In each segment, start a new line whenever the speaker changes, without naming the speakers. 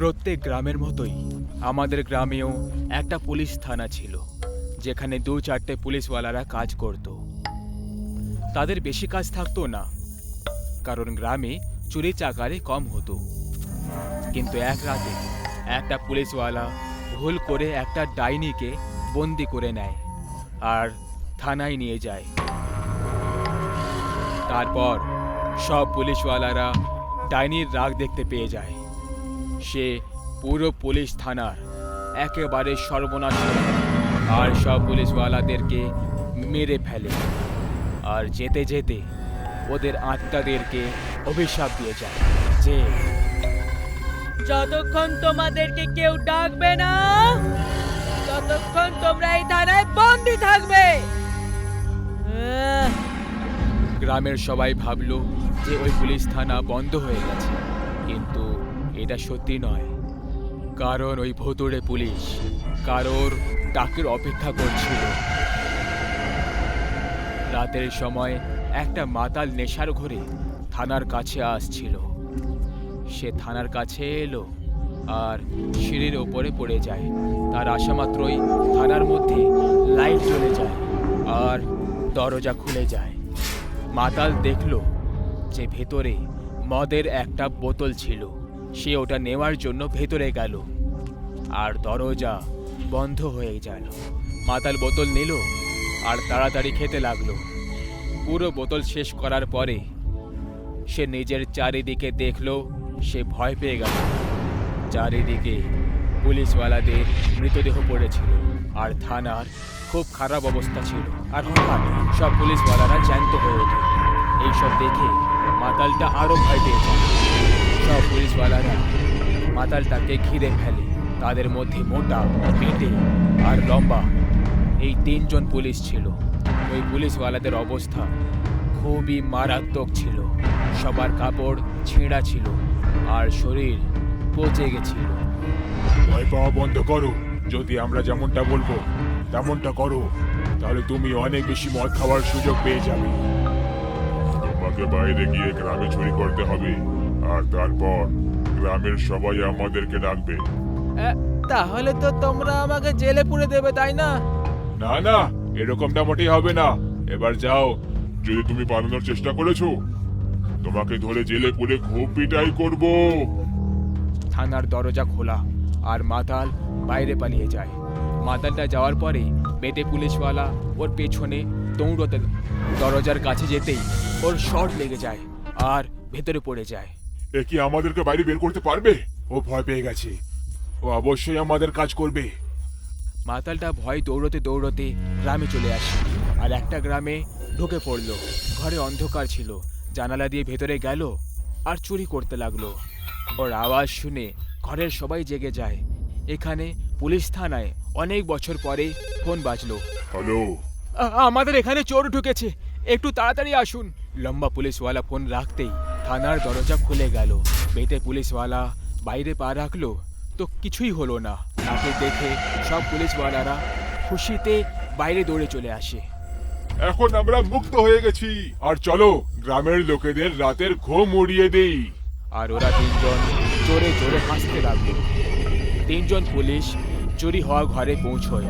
প্রত্যেক গ্রামের মতোই আমাদের গ্রামেও একটা পুলিশ থানা ছিল, যেখানে 2-4টে পুলিশওয়ালারা কাজ করত। তাদের বেশি কাজ থাকতো না, কারণ গ্রামে চুরি চাকারি কম হতো। কিন্তু এক রাতে একটা পুলিশওয়ালা ভুল করে একটা ডাইনিকে বন্দি করে নেয় আর থানায় নিয়ে যায়। তারপর সব পুলিশওয়ালারা ডাইনির রাগ দেখতে পেয়ে যায়। সে পুরো পুলিশ থানার একেবারে সর্বনাশ করে দেয় আর সব পুলিশওয়ালাদেরকে মেরে ফেলে। আর যেতে যেতে ওদের আত্মাদেরকে অভিশাপ দিয়ে যায় যে
যতক্ষণ তোমাদেরকে কেউ ডাকবে না, ততক্ষণ তোমরা এই থানায় বন্দী থাকবে।
গ্রামের সবাই ভাবলো যে ওই পুলিশ থানা বন্ধ হয়ে গেছে, কিন্তু এটা সত্যি নয়। কারণ ওই ভুতুড়ে পুলিশ কারোর ডাকের অপেক্ষা করছিল। রাতের সময় একটা মাতাল নেশার ঘরে থানার কাছে আসছিল। সে থানার কাছে এলো আর সিঁড়ির ওপরে পড়ে যায়। তার আসা মাত্রই থানার মধ্যে লাইট জ্বলে যায় আর দরজা খুলে যায়। মাতাল দেখল যে ভেতরে মদের একটা বোতল ছিল। সে ওটা নেওয়ার জন্য ভেতরে গেল আর দরজা বন্ধ হয়ে গেল। মাতাল বোতল নিল আর তাড়াতাড়ি খেতে লাগলো। পুরো বোতল শেষ করার পরে সে নিজের চারিদিকে দেখলো। সে ভয় পেয়ে গেল। চারিদিকে পুলিশওয়ালাদের মৃতদেহ পড়েছিল আর থানার খুব খারাপ অবস্থা ছিল। আর হঠাৎ সব পুলিশওয়ালারা জ্যান্ত হয়ে ওঠে। এইসব দেখে মাতালটা আরো ভয় পেয়ে যায়। সব পুলিশওয়ালারা মাতালটাকে ঘিরে ফেলে। তাদের মধ্যে মোটা, পেটে আর লম্বা এই 3জন পুলিশ ছিল। ওই পুলিশওয়ালাদের অবস্থা খুবই মারাত্মক ছিল। সবার কাপড় ছেঁড়া ছিল আর শরীর পচে গেছিল।
ভয় পাওয়া বন্ধ করো। যদি আমরা যেমনটা বলবো তেমনটা করো, তাহলে তুমি অনেক বেশি মদ খাওয়ার সুযোগ পেয়ে যাবে। তোমাকে বাইরে গিয়ে গ্রামে চুরি করতে হবে আর তারপর গ্রামের সবাই আমাদেরকে ডাকবে।
তাহলে তো তোমরা আমাকে জেলে পুরে দেবে, তাই না?
না না, এরকমটা মোটেই হবে না। এবার যাও। যদি তুমি পালানোর চেষ্টা করেছো, তোমাকে ধরে জেলে পুরে খুব পিটাই করব।
থানার দরজা খোলা আর মাতাল বাইরে পালিয়ে যায়। মাতালটা যাওয়ার পরে বেটে পুলিশওয়ালা ওর পেছনে দৌড়তে দরজার কাছে যেতেই ওর শর্ট লেগে যায় আর ভেতরে পড়ে যায়।
এ কি আমাদেরকে বাইরে বের করতে পারবে? ও ভয় পেয়ে গেছে। ও অবশ্যই আমাদের কাজ করবে।
মাতালটা ভয় দৌড়তে দৌড়তে গ্রামে চলে আসে আর একটা গ্রামে ঢুকে পড়লো। ঘরে অন্ধকার ছিল। জানালা দিয়ে ভেতরে গেল আর চুরি করতে লাগলো। ওর আওয়াজ শুনে ঘরের সবাই জেগে যায়। এখানে পুলিশ থানায় অনেক বছর পরে ফোন বাজলো।
হ্যালো,
আমাদের এখানে চোর ঢুকেছে, একটু তাড়াতাড়ি আসুন। লম্বা পুলিশওয়ালা ফোন রাখতেই থানার দরজা খুলে গেল। বেটে পুলিশওয়ালা বাইরে পা রাখলো তো কিছুই হলো না। তাকে দেখে সব পুলিশওয়ালারা খুশিতে বাইরে দৌড়ে চলে আসে।
এখন আমরা মুক্ত হয়ে গেছি। আর চলো গ্রামের লোকেদের রাতের ঘুম উড়িয়ে দেই।
আর ওরা 3জন জোরে জোরে হাসতে লাগলো। 3জন পুলিশ চুরি হওয়া ঘরে পৌঁছয়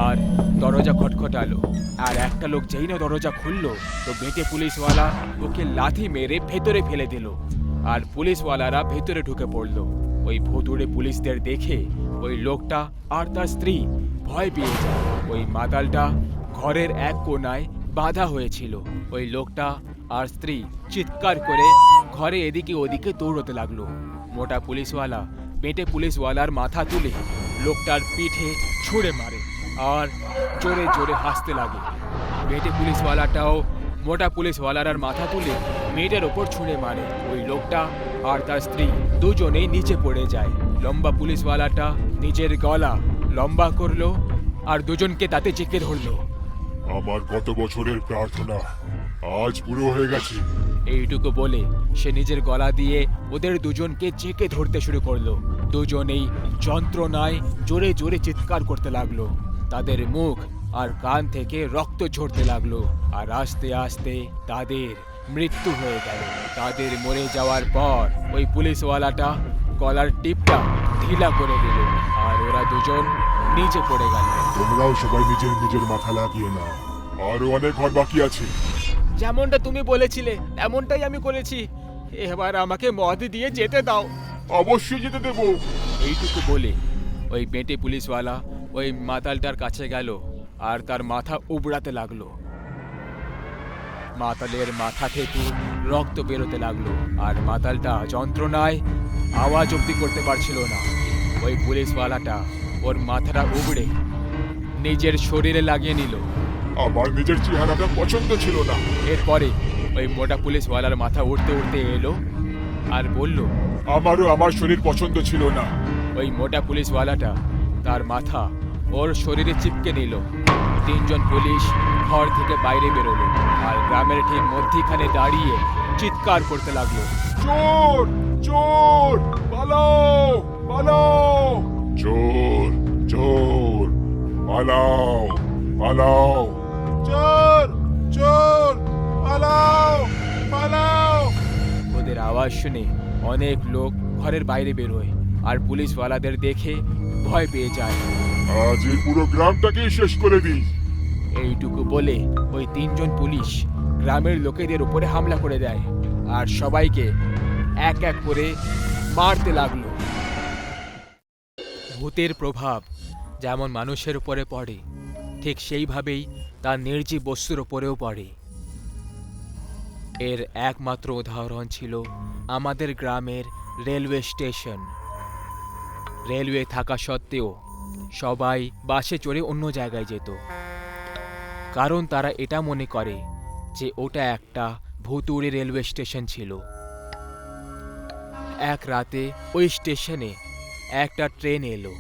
আর দরজা খটখটালো। আর একটা লোক যেই না দরজা খুললো তো বেটে পুলিশওয়ালা ওকে লাথি মেরে ভেতরে ফেলে দিল আর পুলিশওয়ালারা ভেতরে ঢুকে পড়লো। ওই ভুতুড়ে পুলিশদের দেখে ওই লোকটা আর তার স্ত্রী ভয় পেয়ে যায়। ওই মাতালটা ঘরের এক কোণায় বাঁধা হয়েছিল। ওই লোকটা আর স্ত্রী চিৎকার করে ঘরে এদিকে ওদিকে দৌড়তে লাগলো। মোটা পুলিশওয়ালা বেটে পুলিশওয়ালার মাথা তুলে লোকটার পিঠে ছুঁড়ে মারে আর জোরে জোরে হাসতে লাগে। বেটে পুলিশওয়ালাটাও মোটা পুলিশওয়ালার মাথা তুলে মেয়েটার ওপর ছুঁড়ে মারে। ওই লোকটা আর তার স্ত্রী দুজনেই নিচে পড়ে যায়। লম্বা পুলিশওয়ালাটা নিজের গলা লম্বা করলো আর দুজনকে তাতে চেপে ধরলো।
আমার কত বছরের প্রার্থনা আজ পুরো হয়ে গেছে।
এইটুকু বলে সে নিজের গলা দিয়ে ওদের দুজনকে চেকে ধরতে শুরু করলো। দুজনেই যন্ত্রণায় জোরে জোরে চিৎকার করতে লাগলো। তাদের মুখ আর কান থেকে রক্ত ঝরতে লাগলো আর আস্তে আস্তে তাদের মৃত্যু হয়ে গেল। তাদের মরে যাওয়ার পর ওই পুলিশওয়ালাটা গলার টিপটা ঢিলা করে দিল আর ওরা দুজন নিচে পড়ে গেল।
তোমরাও সবাই নিজের নিজের মাথা লাগিয়ে নাও, আরো অনেক ঘর বাকি আছে।
যেমনটা তুমি বলেছিলে তেমনটাই আমি করেছি, এবার আমাকে মদ দিয়ে যেতে দাও।
অবশ্যই যেতে দেবো।
এইটুকু বলে ওই বেঁটে পুলিশওয়ালা ওই মাতালটার কাছে গেল আর তার মাথা উবড়াতে লাগলো। মাতালের মাথা থেকে রক্ত বেরোতে লাগলো আর মাতালটা যন্ত্রণায় আওয়াজ অব্দি করতে পারছিল না। ওই পুলিশওয়ালাটা ওর মাথাটা উবড়ে নিজের শরীরে লাগিয়ে নিল।
আমার নিজের চেহারাটা পছন্দ ছিল না।
এরপরে ওই মোটা পুলিশওয়ালার মাথা উঠতে উঠতে এলো আর বলল,
আমারও আমার শরীর পছন্দ ছিল না।
ওই মোটা পুলিশওয়ালাটা তার মাথা ওর শরীরে চিপকে নিল। তিনজন পুলিশ ঘর থেকে বাইরে বেরোলো আর গ্রামের ঠিক মধ্যিখানে দাঁড়িয়ে চিৎকার করতে লাগলো,
চোর চোর, পালাও পালাও, চোর চোর, পালাও পালাও, চোর চোর, পালাও পালাও।
ওদের আওয়াজ শুনে অনেক লোক ঘরের বাইরে বেরোয় আর পুলিশওয়ালাদের দেখে ভয় পেয়ে যায়।
আজ এই পুরো গ্রামটাকেই শেষ করে দিই।
এইটুকু বলে ওই তিনজন পুলিশ গ্রামের লোকেদের উপরে হামলা করে দেয় আর সবাইকে এক এক করে মারতে লাগলো। ভূতের প্রভাব যেমন মানুষের উপরে পড়ে ঠিক সেইভাবেই তার নির্জীব বস্তুর উপরেও পড়ে। এর একমাত্র উদাহরণ ছিল আমাদের গ্রামের রেলওয়ে স্টেশন। রেলওয়ে থাকা সত্ত্বেও সবাই বাসে চড়ে অন্য জায়গায় যেত, কারণ তারা এটা মনে করে যে ওটা একটা ভুতুড়ে রেলওয়ে স্টেশন ছিল। এক রাতে ওই স্টেশনে একটা ট্রেন এলো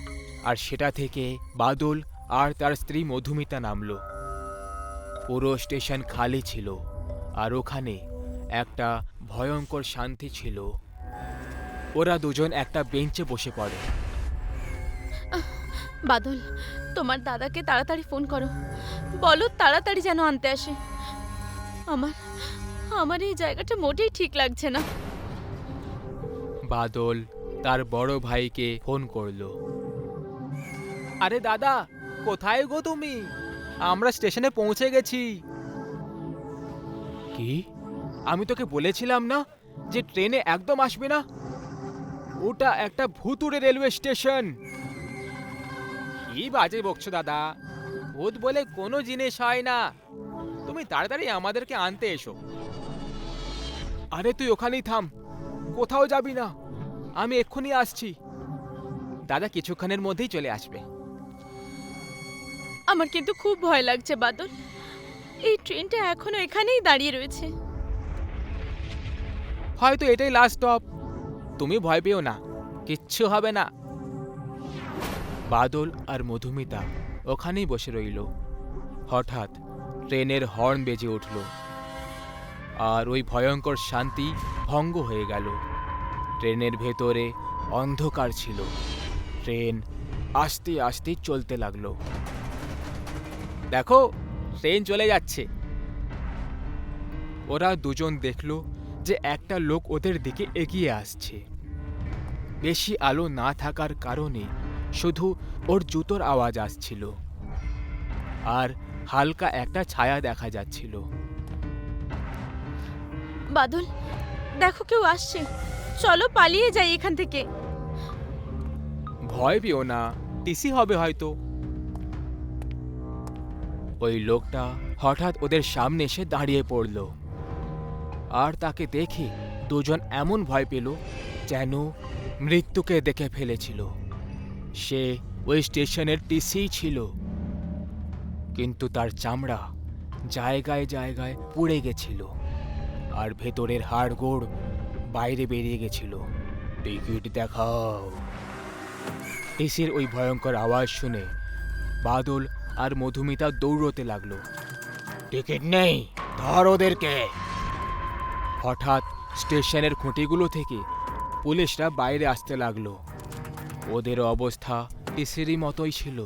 আর সেটা থেকে বাদল আর তার স্ত্রী মধুমিতা নামলো। পুরো স্টেশন খালি ছিল আর ওখানে একটা ভয়ঙ্কর শান্তি ছিল। ওরা দুজন একটা বেঞ্চে বসে পড়ে।
বাদল, তোমার দাদাকে তাড়াতাড়ি ফোন করো, বলো তাড়াতাড়ি যেন আনতে আসে। আমার আমার এই জায়গাটা মোটেই ঠিক লাগছে না।
বাদল তার বড় ভাইকে ফোন করলো। আরে দাদা, কোথায় গো তুমি? আমরা স্টেশনে পৌঁছে গেছি। কি? আমি তোকে বলেছিলাম না যে ট্রেনে একদম আসবে না? ওটা একটা ভুতুড়ে রেলওয়ে স্টেশন। কি বাজে বকছো দাদা, ভূত বলে কোনো জিনিস হয় না। তুমি তাড়াতাড়ি আমাদেরকে আনতে এসো। আরে তুই ওখানেই থাম, কোথাও যাবি না, আমি এক্ষুনি আসছি। দাদা কিছুক্ষণের মধ্যেই চলে আসবে।
আমার কিন্তু খুব ভয় লাগছে বাদল, এই ট্রেনটা এখনো এখানেই দাঁড়িয়ে রয়েছে।
হয়তো এটাই লাস্ট স্টপ, তুমি ভয় পেও না, কিচ্ছু হবে না। বাদল আর মধুমিতা ওখানেই বসে রইল। হঠাৎ ট্রেনের হর্ন বেজে উঠল আর ওই ভয়ঙ্কর শান্তি ভঙ্গ হয়ে গেল। ট্রেনের ভেতরে অন্ধকার ছিল। ট্রেন আস্তে আস্তে চলতে লাগলো। দেখো, ট্রেন চলে যাচ্ছে। ওরা দুজন দেখল যে একটা লোক ওদের দিকে এগিয়ে আসছে। বেশি আলো না থাকার কারণে শুধু ওর জুতোর আওয়াজ আসছিল আর হালকা একটা ছায়া দেখা যাচ্ছিল।
বাদল, দেখো কেউ আসছে, চলো পালিয়ে যাই এখান থেকে।
ভয় পেও না, টিসি হবে হয়তো। ওই লোকটা হঠাৎ ওদের সামনে এসে দাঁড়িয়ে পড়ল আর তাকে দেখে দুজন এমন ভয় পেল যেন মৃত্যুকে দেখে ফেলেছিল। সে ওই স্টেশনের টিসি ছিল, কিন্তু তার চামড়া জায়গায় জায়গায় পুড়ে গেছিল আর ভেতরের হাড়গোড় বাইরে বেরিয়ে গেছিল। টিকিট দেখাও। টিসির ওই ভয়ঙ্কর আওয়াজ শুনে বাদল আর মধুমিতা দৌড়তে লাগলো। টিকিট নেই, ধর ওদেরকে। হঠাৎ স্টেশনের খুঁটিগুলো থেকে পুলিশরা বাইরে আসতে লাগলো। ওদের অবস্থা টিসিরই মতোই ছিল।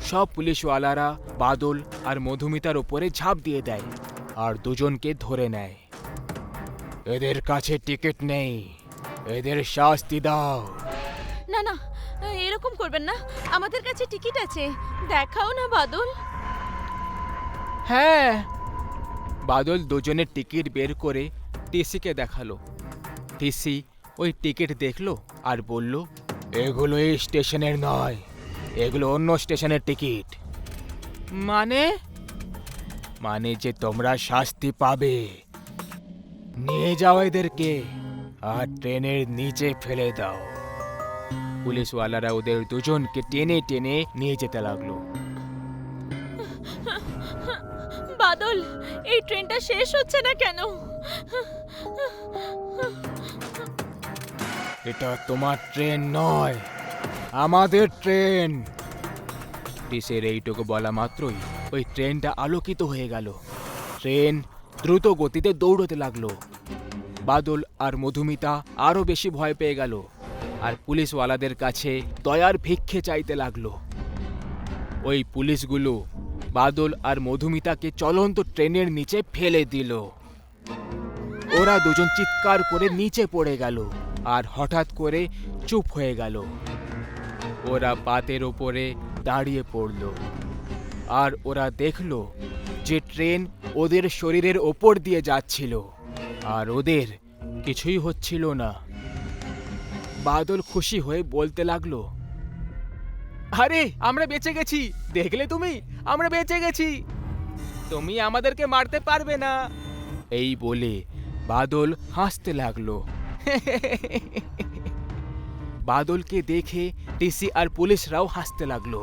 সব পুলিশওয়ালারা বাদল আর মধুমিতার উপরে ঝাঁপ দিয়ে দেয় আর দুজনকে ধরে নেয়। এদের কাছে টিকিট নেই, এদের শাস্তি দাও।
না না, এরকম করবেন না, আমাদের কাছে টিকিট আছে, দেখাও না বাদল।
হ্যাঁ। বাদল দুজনের টিকিট বের করে টিসিকে দেখালো। টিসি ওই টিকিট দেখলো আর বলল, এগুলো এই স্টেশনের নয়, এগুলো অন্য স্টেশনের টিকিট। মানে? মানে যে তোমরা শাস্তি পাবে। নিয়ে যাও এদেরকে আর ট্রেনের নিচে ফেলে দাও। পুলিশওয়ালারা ওদের দুজনকে টেনে টেনে নিয়ে যেতে লাগলো।
বাদল, এই ট্রেনটা শেষ হচ্ছে না কেন?
এটা তোমার ট্রেন নয়, আমাদের ট্রেন। টিসের এইটুকু বলা মাত্রই ওই ট্রেনটা আলোকিত হয়ে গেল। ট্রেন দ্রুত গতিতে দৌড়তে লাগলো। বাদল আর মধুমিতা আরো বেশি ভয় পেয়ে গেল আর পুলিশওয়ালাদের কাছে দয়ার ভিক্ষে চাইতে লাগলো। ওই পুলিশগুলো বাদল আর মধুমিতাকে চলন্ত ট্রেনের নিচে ফেলে দিল। ওরা দুজন চিৎকার করে নিচে পড়ে গেল আর হঠাৎ করে চুপ হয়ে গেল। ওরা পাতের ওপরে দাঁড়িয়ে পড়ল আর ওরা দেখল যে ট্রেন ওদের শরীরের ওপর দিয়ে যাচ্ছিল আর ওদের কিছুই হচ্ছিল না। বাদল খুশি হয়ে বলতে লাগলো, আরে আমরা বেঁচে গেছি, দেখলে তুমি, আমরা বেঁচে গেছি, তুমি আমাদেরকে মারতে পারবে না। এই বলে বাদল হাসতে লাগলো। বাদলকে দেখে টিসি আর পুলিশরাও হাসতে লাগলো।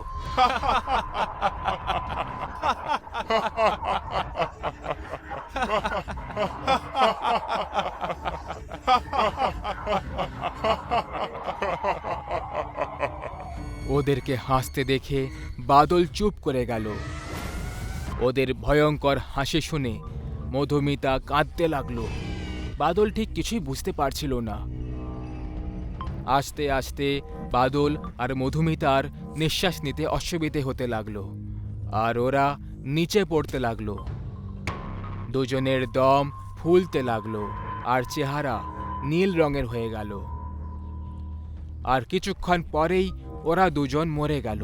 ওদেরকে হাসতে দেখে বাদল চুপ করে গেল। ওদের ভয়ঙ্কর হাসি শুনে মধুমিতা কাঁদতে লাগলো। বাদল ঠিক কিছুই বুঝতে পারছিল না। আস্তে আস্তে বাদল আর মধুমিতার নিঃশ্বাস নিতে অসুবিধে হতে লাগলো আর ওরা নিচে পড়তে লাগলো। দুজনের দম ফুলতে লাগলো আর চেহারা নীল রঙের হয়ে গেল। আর কিছুক্ষণ পরেই ওরা দুজন মরে গেল।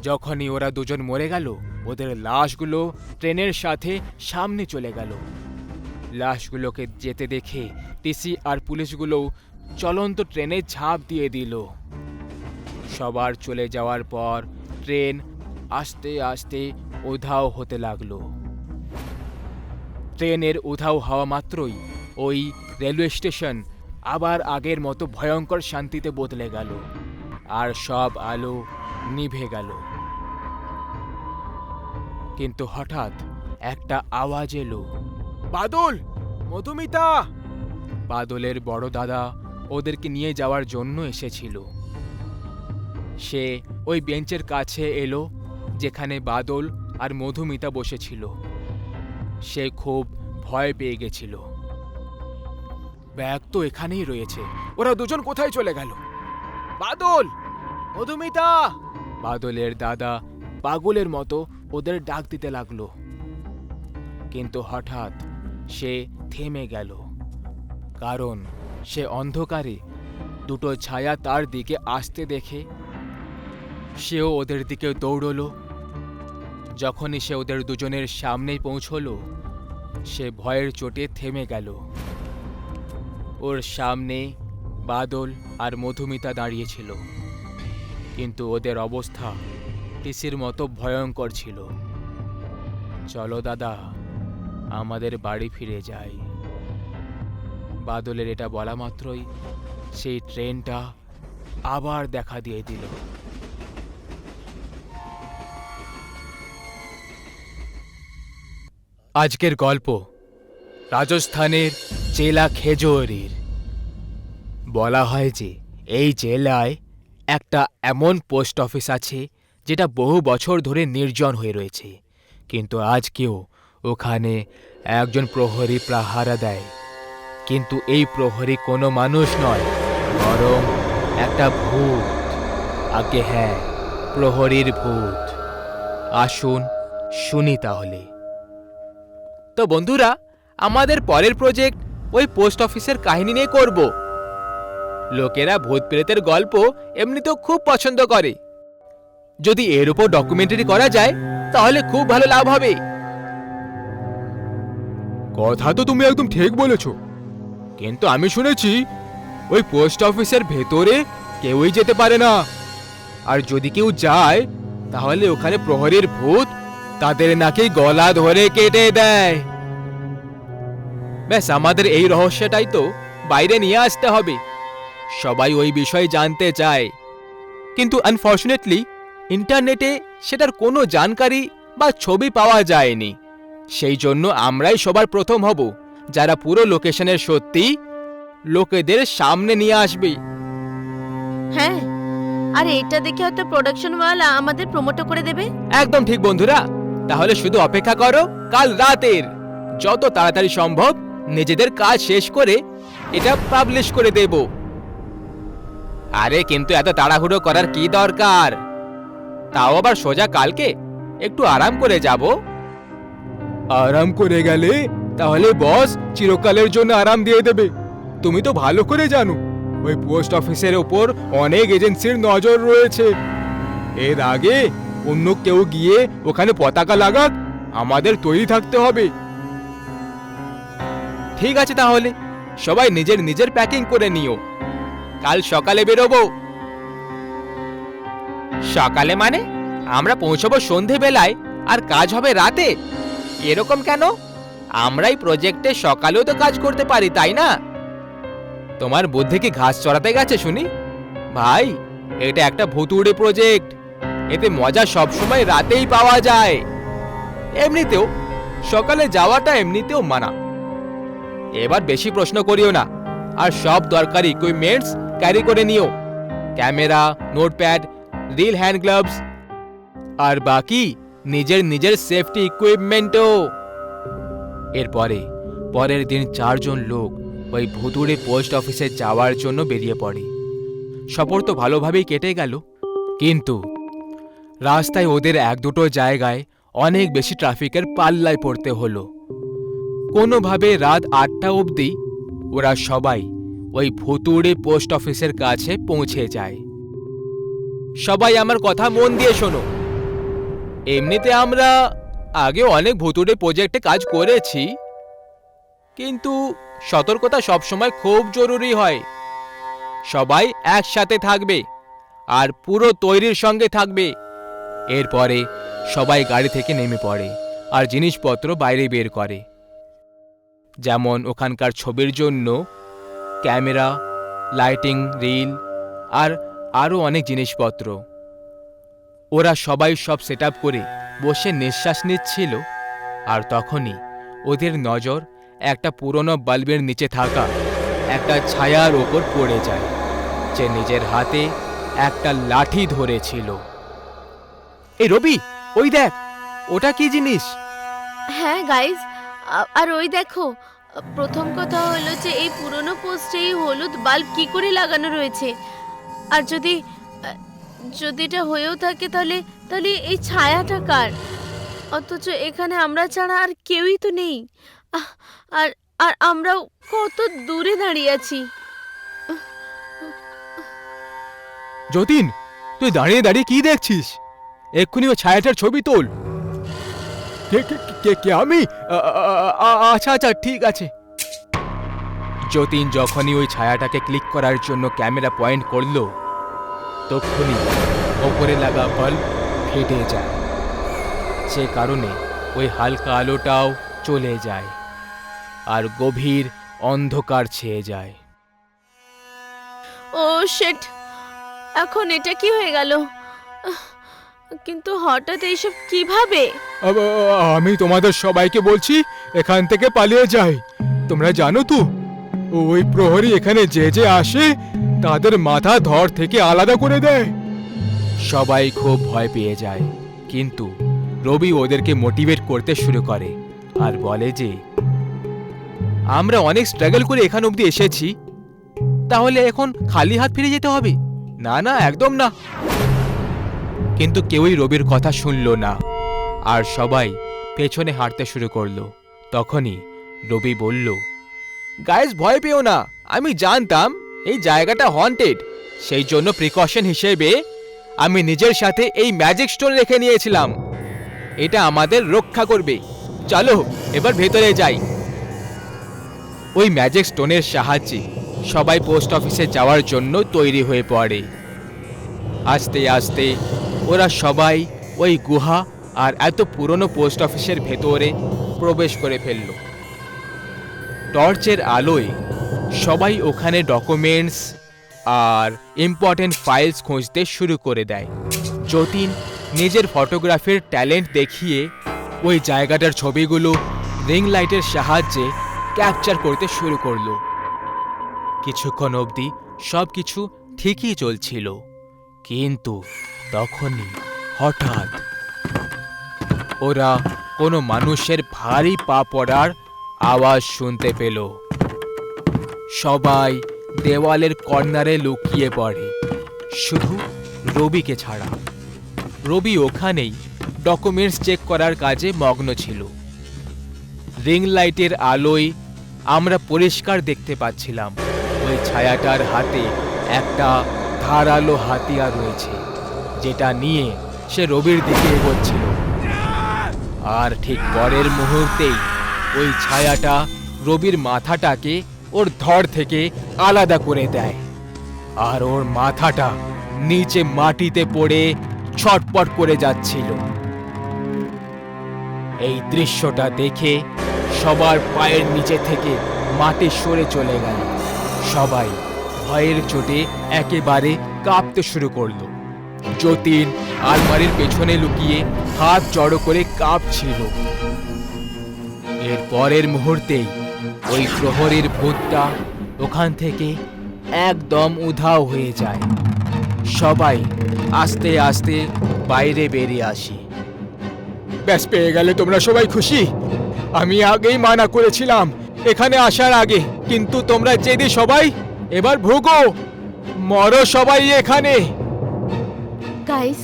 যখনই ওরা দুজন মরে গেল, ওদের লাশগুলো ট্রেনের সাথে সামনে চলে গেল। লাশগুলোকে যেতে দেখে টিসি আর পুলিশগুলো চলন্ত ট্রেনে ঝাঁপ দিয়ে দিল। সবার চলে যাওয়ার পর ট্রেন আস্তে আস্তে উধাও হতে লাগলো। ট্রেনের উধাও হওয়া মাত্রই ওই রেলওয়ে স্টেশন আবার আগের মতো ভয়ঙ্কর শান্তিতে বদলে গেল আর সব আলো নিভে গেল। কিন্তু হঠাৎ একটা আওয়াজ এলো, বাদল, মধুমিতা। বাদলের বড় দাদা ওদেরকে নিয়ে যাওয়ার জন্য এসেছিল। সে ওই বেঞ্চের কাছে এলো যেখানে বাদল আর মধুমিতা বসেছিল। সে খুব ভয় পেয়ে গেছিল। ব্যাগ তো এখানেই রয়েছে, ওরা দুজন কোথায় চলে গেল? বাদল, মধুমিতা। বাদলের দাদা পাগলের মতো ওদের ডাক দিতে লাগলো। কিন্তু হঠাৎ সে থেমে গেল, কারণ সে অন্ধকারে দুটো ছায়া তার দিকে আসতে দেখে সেও ওদের দিকে দৌড়লো। যখনই সে ওদের দুজনের সামনেই পৌঁছলো, সে ভয়ের চোটে থেমে গেল। ওর সামনে বাদল আর মধুমিতা দাঁড়িয়েছিল, কিন্তু ওদের অবস্থা টিসির মতো ভয়ঙ্কর ছিল। চলো দাদা, আমাদের বাড়ি ফিরে যাই। বাদলের এটা বলা মাত্রই সেই ট্রেনটা আবার দেখা দিয়ে দিল। আজকের গল্প রাজস্থানের জেলা খেজুরির। বলা হয় যে এই জেলায় একটা এমন পোস্ট অফিস আছে যেটা বহু বছর ধরে নির্জন হয়ে রয়েছে, কিন্তু আজকেও ওখানে একজন প্রহরী পাহারা দেয়। কিন্তু এই প্রহরী কোনো মানুষ নয়, বরং একটা ভূত। আগে হ্যাঁ, প্রহরীর ভূত। আসুন শুনি তাহলে। তো বন্ধুরা, আমাদের পরের প্রজেক্ট ওই পোস্ট অফিসের কাহিনী নিয়ে করব। লোকেরা ভূত প্রেতের গল্প এমনিতেও খুব পছন্দ করে। যদি এর উপর ডকুমেন্টারি করা যায় তাহলে খুব ভালো লাভ হবে। কথা তো তুমি একদম ঠিক বলেছ, কিন্তু আমি শুনেছি ওই পোস্ট অফিসের ভেতরে কেউই যেতে পারে না, আর যদি কেউ যায় তাহলে ওখানে প্রহরীর ভূত তাদের নাকি গলা ধরে কেটে দেয়। ব্যাস, আমাদের এই রহস্যটাই তো বাইরে নিয়ে আসতে হবে। সবাই ওই বিষয়ে জানতে চায়, কিন্তু আনফর্চুনেটলি ইন্টারনেটে সেটার কোনো জানকারি বা ছবি পাওয়া যায়নি। সেই জন্য আমরাই সবার প্রথম হব যারা পুরো লোকেশনের সত্যি লোকেদের সামনে নিয়ে আসবে।
হ্যাঁ, আর এটা দেখে হয়তো প্রোডাকশন ওয়ালা আমাদের প্রমোটও করে দেবে।
একদম ঠিক বন্ধুরা, তাহলে শুধু অপেক্ষা করো কাল রাতের। যত তাড়াতাড়ি সম্ভব নিজেদের কাজ শেষ করে এটা পাবলিশ করে দেব। আরে কিন্তু এত তাড়াহুড়ো করার কি দরকার? তাও আবার সোজা কালকে একটু আরাম করে যাব। আরাম করে গেলে তাহলে বস চিরকালের জন্য আরাম দিয়ে দেবে। তুমি তো ভালো করে জানো ওই পোস্ট অফিসের ওপর অনেক এজেন্সির নজর রয়েছে। এর আগে অন্য কেউ গিয়ে ওখানে পতাকা লাগাক, আমাদের তৈরি থাকতে হবে। ঠিক আছে, তাহলে সবাই নিজের নিজের প্যাকিং করে নিও, কাল সকালে বেরোবো। সকালে মানে আমরা পৌঁছবো সন্ধেবেলায় আর কাজ হবে রাতে? এরকম কেন? আমরাই প্রজেক্টে সকালেও তো কাজ করতে পারি, তাই না? তোমার বুদ্ধি কি ঘাস চড়াতে গেছে শুনি? ভাই, এটা একটা ভুতুড়ে প্রজেক্ট, এতে মজা সবসময় রাতেই পাওয়া যায়। এমনিতেও সকালে যাওয়াটা এমনিতেও মানা। এবার বেশি প্রশ্ন করিও না, আর সব দরকারি ইকুইপমেন্টস ক্যারি করে নিও। Camera, notepad, reel hand gloves, আর বাকি নিজের নিজের সেফটি ইকুইপমেন্টও। এরপরে পরের দিন 4 জন লোক ওই ভুতুড়ে পোস্ট অফিসে যাওয়ার জন্য বেরিয়ে পড়ে। সফর তো ভালোভাবেই কেটে গেল, কিন্তু রাস্তায় ওদের 1-2 জায়গায় অনেক বেশি ট্রাফিকের পাল্লায় পড়তে হলো। কোনোভাবে রাত 8টা অবধি ওরা সবাই ওই ভুতুড়ে পোস্ট অফিসের কাছে পৌঁছে যায়। সবাই আমার কথা মন দিয়ে শোনো। এমনিতে আমরা আগে অনেক ভুতুড়ে প্রজেক্টে কাজ করেছি, কিন্তু সতর্কতা সবসময় খুব জরুরি হয়। সবাই একসাথে থাকবে আর পুরো তৈরির সঙ্গে থাকবে। এরপরে সবাই গাড়ি থেকে নেমে পড়ে আর জিনিসপত্র বাইরে বের করে, যেমন ওখানকার ছবির জন্য ক্যামেরা, লাইটিং, রিল আর আরও অনেক জিনিসপত্র। ওরা সবাই সব সেট আপ করে বসে নিঃশ্বাস নিচ্ছিল, আর তখনই ওদের নজর একটা পুরনো বাল্বের নিচে থাকা একটা ছায়ার ওপর পড়ে যায়, যে নিজের হাতে একটা লাঠি ধরেছিল। এই রবি, ওই দেখ, ওটা কি জিনিস?
হ্যাঁ গাইস, আর ওই দেখো, প্রথম কথা হলো যে এই পুরনো পোস্টে এই হলুদ বাল্ব কি করে লাগানো রয়েছে, আর যদি এটা হয়েও থাকে তাহলে এই ছায়াটা কার? অথচ এখানে আমরা ছাড়া আর কেউই তো নেই, আর আর আমরাও কত দূরে দাঁড়িয়ে আছি।
যতীন, তুই দাঁড়িয়ে দাঁড়িয়ে কি দেখছিস? এক্ষুনি ও ছায়াটার ছবি তোল। কে আমি? আচ্ছা আচ্ছা, ঠিক আছে। যতীন যখনই ওই ছায়াটাকে ক্লিক করার জন্য ক্যামেরা পয়েন্ট করল, তখনই ওপরে লাগা বাল্ব ফেটে যায়। সে কারণে ওই হালকা আলোটাও চলে যায় আর গভীর অন্ধকার ছেয়ে যায়।
ও শিট, এখন এটা কি হয়ে গেল? কিন্তু হঠাৎ এইসব কিভাবে?
আমি তোমাদের সবাইকে বলছি এখান থেকে পালিয়ে যাই। তোমরা জানো তো, ওই প্রহরী এখানে যে আসে তাদের মাথা ধর থেকে আলাদা করে দেয়। সবাই খুব ভয় পেয়ে যায়, কিন্তু রবি ওদেরকে মোটিভেট করতে শুরু করে আর বলে যে আমরা অনেক স্ট্রাগল করে এখান অবধি এসেছি, তাহলে এখন খালি হাত ফিরে যেতে হবে? না না, একদম না। কিন্তু কেউই রবির কথা শুনল না, আর সবাই পেছনে হাঁটতে শুরু করলো। তখনই রবি বলল, গাইস ভয় পেও না, আমি জানতাম এই জায়গাটা হন্টেড, সেই জন্য প্রিকশন হিসেবে আমি নিজের সাথে এই ম্যাজিক স্টোন রেখে নিয়েছিলাম। এটা আমাদের রক্ষা করবে। চলো এবার ভেতরে যাই। ওই ম্যাজিক স্টোনের সাহায্যে সবাই পোস্ট অফিসে যাওয়ার জন্য তৈরি হয়ে পড়ে। আস্তে আস্তে ওরা সবাই ওই গুহা আর এত পুরনো পোস্ট অফিসের ভেতরে প্রবেশ করে ফেলল। টর্চের আলোয় সবাই ওখানে ডকুমেন্টস আর ইম্পর্টেন্ট ফাইলস খুঁজতে শুরু করে দেয়। যতীন নিজের ফটোগ্রাফির ট্যালেন্ট দেখিয়ে ওই জায়গাটার ছবিগুলো রিং লাইটের সাহায্যে ক্যাপচার করতে শুরু করলো। কিছুক্ষণ অবধি সব কিছু ঠিকই চলছিল, কিন্তু তখনই হঠাৎ ওরা কোনো মানুষের ভারী পা পড়ার আওয়াজ শুনতে পেল। সবাই দেওয়ালের কর্নারে লুকিয়ে পড়ে, শুধু রবিকে ছাড়া। রবি ওখানেই ডকুমেন্টস চেক করার কাজে মগ্ন ছিল। রিং লাইটের আলোয় আমরা পরিষ্কার দেখতে পাচ্ছিলাম ওই ছায়াটার হাতে একটা ধারালো হাতিয়ার রয়েছে, যেটা নিয়ে সে রবির দিকে এগোচ্ছিল। আর ঠিক পরের মুহূর্তেই ওই ছায়াটা রবির মাথাটাকে ওর ধড় থেকে আলাদা করে দেয়, আর ওর মাথাটা নিচে মাটিতে পড়ে ছটপট করে যাচ্ছিল। এই দৃশ্যটা দেখে সবার পায়ের নিচে থেকে মাটি সরে চলে গেল। সবাই ভয়ের চোটে একেবারে কাঁপতে শুরু করলো। যতীন আলমারির পেছনে লুকিয়ে হাত জড়ো করে কাঁপছিল। এর পরের মুহূর্তেই ওই প্রহরীর ভূতটা ওখান থেকে একদম উধাও হয়ে যায়। সবাই আস্তে আস্তে বাইরে বেরিয়ে আসি। ব্যাস, পেয়ে গেলে তোমরা সবাই খুশি? আমি আগেই মানা করেছিলাম এখানে আসার আগে, কিন্তু তোমরা জেদি সবাই। এবার ভোগো, মরো সবাই এখানে।
গাইস,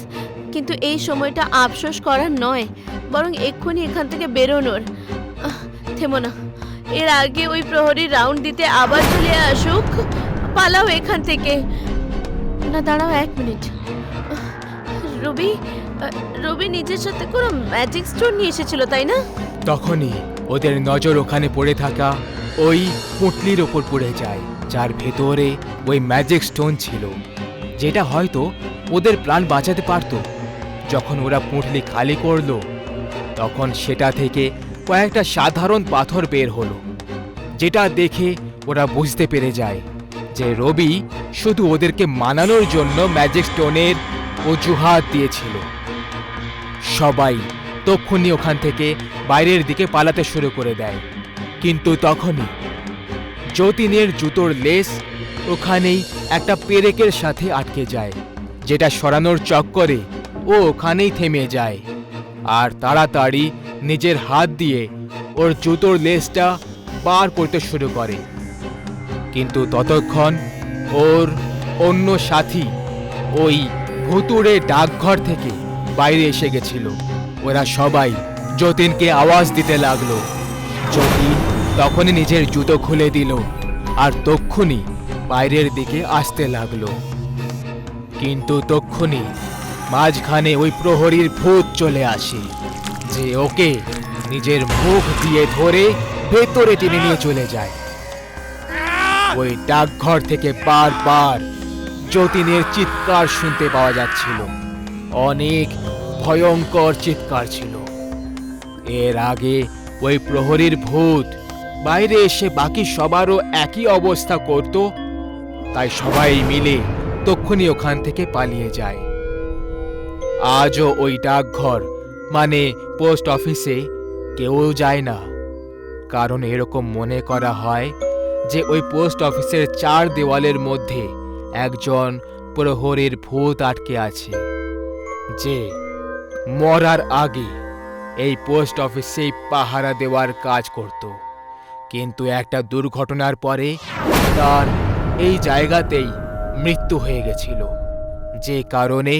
কিন্তু এই সময়টা আফসোস করার নয়, বরং এক্ষুনি এখান থেকে বেরোনোর। থেমো না, এর আগে ওই প্রহরী রাউন্ড দিতে আবার চলে আসুক। পালাও এখান থেকে। না দাঁড়াও, 1 মিনিট। রবি রবি নিজের সাথে কোনো ম্যাজিক স্টোন নিয়ে এসেছিল, তাই না?
তখনই ওদের নজর ওখানে পড়ে থাকা ওই পুঁটলির ওপর পড়ে যায়, যার ভেতরে ওই ম্যাজিক স্টোন ছিল, যেটা হয়তো ওদের প্রাণ বাঁচাতে পারত। যখন ওরা পুঁটলি খালি করলো, তখন সেটা থেকে কয়েকটা সাধারণ পাথর বের হলো, যেটা দেখে ওরা বুঝতে পেরে যায় যে রবি শুধু ওদেরকে মানানোর জন্য ম্যাজিক স্টোনের অজুহাত দিয়েছিল। সবাই তক্ষুনি ওখান থেকে বাইরের দিকে পালাতে শুরু করে দেয়, কিন্তু তখনই যতীনের জুতোর লেস ওখানেই একটা পেরেকের সাথে আটকে যায়, যেটা সরানোর চক্করে ও ওখানেই থেমে যায়। আর তাড়াতাড়ি নিজের হাত দিয়ে ওর জুতোর লেসটা বার করতে শুরু করে, কিন্তু ততক্ষণ ওর অন্য সাথী ওই ভুতুড়ে ডাকঘর থেকে বাইরে এসে গেছিল। ওরা সবাই যতীনকে আওয়াজ দিতে লাগলো। যতীন তখনই নিজের জুতো খুলে দিল আর তক্ষুনি বাইরের দিকে আসতে লাগলো, কিন্তু তক্ষুনি মাঝখানে ওই প্রহরীর ভূত চলে আসে, যে ওকে নিজের মুখ দিয়ে ধরে ভেতরে টেনে নিয়ে চলে যায়। ওই ডাকঘর থেকে বারবার যতীনের চিৎকার শুনতে পাওয়া যাচ্ছিল, অনেক ভয়ঙ্কর চিৎকার ছিল। এর আগে ওই প্রহরীর ভূত বাইরে এসে বাকি সবারও একই অবস্থা করত, তাই সবাই মিলে তক্ষুনি ওখান থেকে পালিয়ে যায়। আজও ওই ডাকঘর মানে পোস্ট অফিসে কেউ যায় না, কারণ এরকম মনে করা হয় যে ওই পোস্ট অফিসের 4 দেওয়ালের মধ্যে একজন প্রহরীর ভূত আটকে আছে, যে মরার আগে এই পোস্ট অফিসেই পাহারা দেওয়ার কাজ করত। কিন্তু একটা দুর্ঘটনার পরে তার এই জায়গাতেই মৃত্যু হয়ে গেছিল, যে কারণে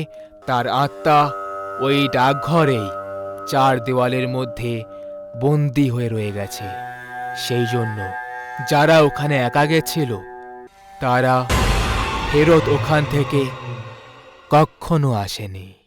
তার আত্মা ওই ডাকঘরেই 4 দেওয়ালের মধ্যে বন্দী হয়ে রয়ে গেছে। সেই জন্য যারা ওখানে একা গেছিল তারা ফেরত ওখান থেকে কখনো আসেনি।